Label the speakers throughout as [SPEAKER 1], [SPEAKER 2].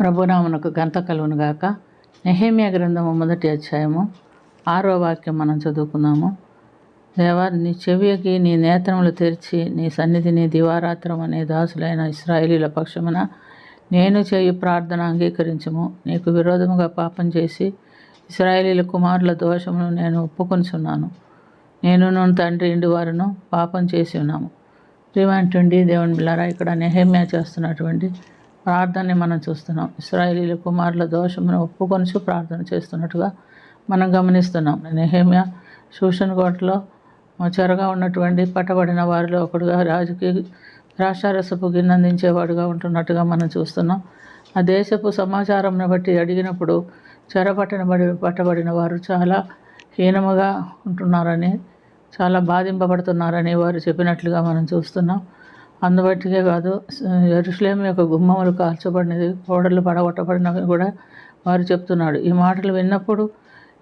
[SPEAKER 1] ప్రభునామమునకు ఘనత కలుగును గాక. నెహెమ్యా గ్రంథము 1వ అధ్యాయము 6వ వాక్యం మనం చదువుకుందాము. దేవా, నీ చెవియకి నీ నేత్రములు తెరిచి నీ సన్నిధిని దివారాత్రం అనే దాసులైన ఇశ్రాయేలీల పక్షమున నేను చేయు ప్రార్థన అంగీకరించుము. నీకు విరోధముగా పాపం చేసి ఇశ్రాయేలీల కుమారుల దోషమును నేను ఒప్పుకొనిచున్నాను. నేను తండ్రి ఇంటి వారును పాపం చేసి ఉన్నాము. ప్రియమైనటువంటి దేవుని బిడ్డలారా, ఇక్కడ నెహెమ్యా చేస్తున్నటువంటి ప్రార్థనని మనం చూస్తున్నాం. ఇశ్రాయేలీల కుమారుల దోషమును ఒప్పుకొనిచు ప్రార్థన చేస్తున్నట్టుగా మనం గమనిస్తున్నాం. నెహెమ్యా షూషన్ కోటలో చెరగా ఉన్నటువంటి పట్టబడిన వారిలో ఒకడుగా రాజుకి ద్రాక్షారసపు గిన్నందించేవాడుగా ఉంటున్నట్టుగా మనం చూస్తున్నాం. ఆ దేశపు సమాచారంను బట్టి అడిగినప్పుడు పట్టబడిన వారు చాలా హీనముగా ఉంటున్నారని, చాలా బాధింపబడుతున్నారని వారు చెప్పినట్లుగా మనం చూస్తున్నాం. అందుబట్టికే కాదు, యెరూషలేము యొక్క గుమ్మములు కాల్చబడినది, ఓడలు పడగొట్టబడినవి కూడా వారు చెప్తున్నాడు. ఈ మాటలు విన్నప్పుడు,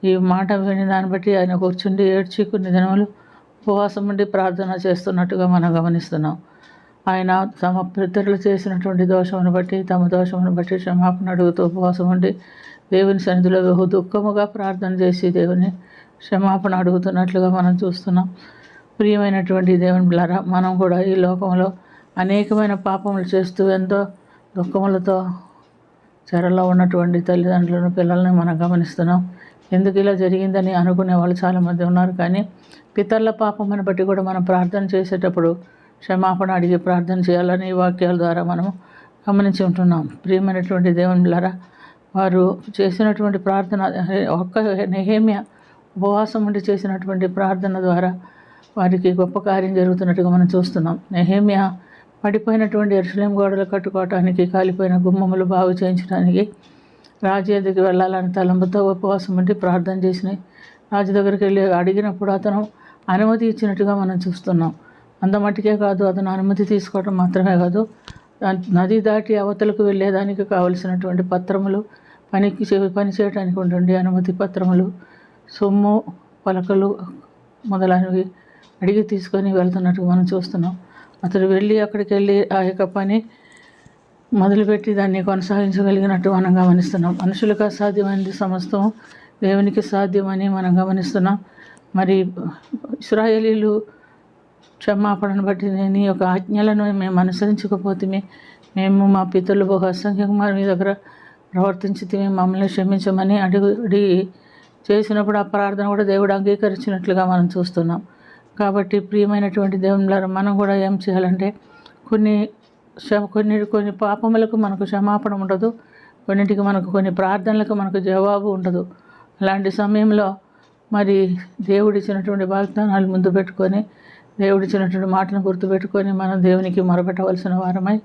[SPEAKER 1] ఈ మాట విని దాన్ని బట్టి ఆయన కూర్చుండి ఏడ్చి కొన్ని దినములు ఉపవాసం ఉండి ప్రార్థన చేస్తున్నట్టుగా మనం గమనిస్తున్నాం. ఆయన తమ పితరులు చేసినటువంటి దోషమును బట్టి, తమ దోషమును బట్టి క్షమాపణ అడుగుతూ ఉపవాసం ఉండి దేవుని సన్నిధిలో బహు దుఃఖముగా ప్రార్థన చేసి దేవుని క్షమాపణ అడుగుతున్నట్లుగా మనం చూస్తున్నాం. ప్రియమైనటువంటి దేవుని బిడ్డలారా, మనం కూడా ఈ లోకంలో అనేకమైన పాపములు చేస్తూ ఎంతో దుఃఖములతో చెరలో ఉన్నటువంటి తల్లిదండ్రులను, పిల్లల్ని మనం గమనిస్తున్నాం. ఎందుకు ఇలా జరిగిందని అనుకునే వాళ్ళు చాలామంది ఉన్నారు. కానీ పితరుల పాపమును బట్టి కూడా మనం ప్రార్థన చేసేటప్పుడు క్షమాపణ అడిగి ప్రార్థన చేయాలని ఈ వాక్యాల ద్వారా మనము గమనించి ఉంటున్నాం. ప్రియమైనటువంటి దేవుని బిడ్డలారా, వారు చేసినటువంటి ప్రార్థన, ఒక్క నెహెమ్యా ఉపవాసం ఉండి చేసినటువంటి ప్రార్థన ద్వారా వారికి గొప్ప కార్యం జరుగుతున్నట్టుగా మనం చూస్తున్నాం. నెహెమ్యా పడిపోయినటువంటి యెరూషలేము గోడలు కట్టుకోవటానికి, కాలిపోయిన గుమ్మములు బాగు చేయించడానికి రాజు ఎదుగుకి వెళ్ళాలని తలంపుతో ఉపవాసం ఉండి ప్రార్థన చేసిన రాజు దగ్గరికి వెళ్ళి అడిగినప్పుడు అతను అనుమతి ఇచ్చినట్టుగా మనం చూస్తున్నాం. అంతమట్టుకే కాదు, అతను అనుమతి తీసుకోవడం మాత్రమే కాదు, నది దాటి అవతలకు వెళ్ళేదానికి కావలసినటువంటి పత్రములు, పని చేయడానికి ఉండండి అనుమతి పత్రములు, సొమ్ము, పలకలు మొదలైనవి అడిగి తీసుకొని వెళ్తున్నట్టుగా మనం చూస్తున్నాం. అతడు వెళ్ళి అక్కడికి వెళ్ళి ఆ యొక్క పని మొదలుపెట్టి దాన్ని కొనసాగించగలిగినట్టు మనం గమనిస్తున్నాం. మనుషులకు అసాధ్యమైనది సమస్తం దేవునికి సాధ్యమని మనం గమనిస్తున్నాం. మరి ఇశ్రాయేలీలు క్షమాపణను బట్టి నీ యొక్క ఆజ్ఞలను మేము అనుసరించకపోతే, మేము మా పితరులు బహు అసంఖ్యంగా మీ దగ్గర ప్రవర్తించితే మమ్మల్ని క్షమించమని అడిగి చేసినప్పుడు ఆ ప్రార్థన కూడా దేవుడు అంగీకరించినట్లుగా మనం చూస్తున్నాం. కాబట్టి ప్రియమైనటువంటి దేవునిలారా, మనం కూడా ఏం చేయాలంటే కొన్ని పాపములకు మనకు క్షమాపణ ఉండదు, కొన్నింటికి కొన్ని ప్రార్థనలకు మనకు జవాబు ఉండదు. అలాంటి సమయంలో మరి దేవుడిచ్చినటువంటి వాగ్దానాలు ముందు పెట్టుకొని, దేవుడిచ్చినటువంటి మాటను గుర్తుపెట్టుకొని మనం దేవునికి మొరపెట్టవలసిన వారమై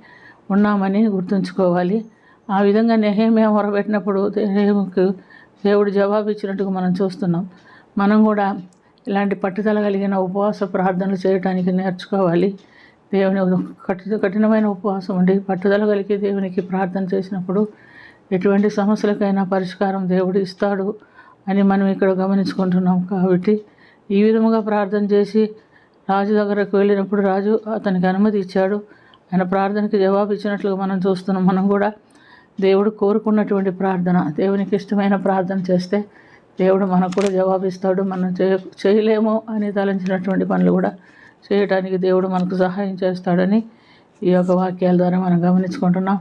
[SPEAKER 1] ఉన్నామని గుర్తుంచుకోవాలి. ఆ విధంగా నెహెమ్యా మొరపెట్టినప్పుడు దేవుడు జవాబు ఇచ్చినట్టుగా మనం చూస్తున్నాం. మనం కూడా ఇలాంటి పట్టుదల కలిగిన ఉపవాస ప్రార్థనలు చేయడానికి నేర్చుకోవాలి. దేవుని కఠినమైన ఉపవాసం ఉండి పట్టుదల కలిగి దేవునికి ప్రార్థన చేసినప్పుడు ఎటువంటి సమస్యలకైనా పరిష్కారం దేవుడు ఇస్తాడు అని మనం ఇక్కడ గమనించుకుంటున్నాం. కాబట్టి ఈ విధముగా ప్రార్థన చేసి రాజు దగ్గరకు వెళ్ళినప్పుడు రాజు అతనికి అనుమతి ఇచ్చాడు. ఆయన ప్రార్థనకి జవాబు ఇచ్చినట్లుగా మనం చూస్తున్నాం. మనం కూడా దేవుడు కోరుకున్నటువంటి ప్రార్థన, దేవునికి ఇష్టమైన ప్రార్థన చేస్తే దేవుడు మనకు కూడా జవాబిస్తాడు. మనం చేయలేము అని తలంచినటువంటి పనులు కూడా చేయడానికి దేవుడు మనకు సహాయం చేస్తాడని ఈ యొక్క వాక్యాల ద్వారా మనం గమనించుకుంటున్నాం.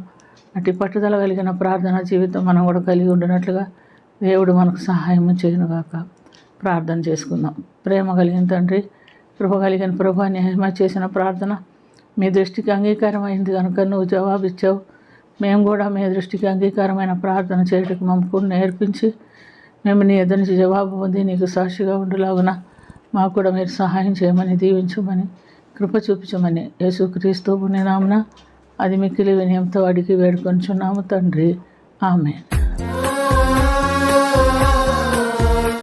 [SPEAKER 1] అట్టి పట్టుదల కలిగిన ప్రార్థన జీవితం మనం కూడా కలిగి ఉండినట్లుగా దేవుడు మనకు సహాయం చేయనుగాక. ప్రార్థన చేసుకుందాం. ప్రేమ కలిగిన తండ్రి, కృప కలిగిన ప్రభు, న్యాయమా చేసిన ప్రార్థన మీ దృష్టికి అంగీకారమైంది కనుక నువ్వు జవాబు ఇచ్చావు. మేము కూడా మీ దృష్టికి అంగీకారమైన ప్రార్థన చేయడానికి మమ్మకు నేర్పించి మేము నీ ఎదురు నుంచి జవాబు పొంది నీకు సాక్షిగా ఉండేలాగున మాకు కూడా మీరు సహాయం చేయమని, దీవించమని, కృప చూపించమని యేసుక్రీస్తు పుణ్యనామమున అది మిక్కిలి వినయంతో అడిగి వేడుకొంచున్నాము తండ్రి. ఆమేన్.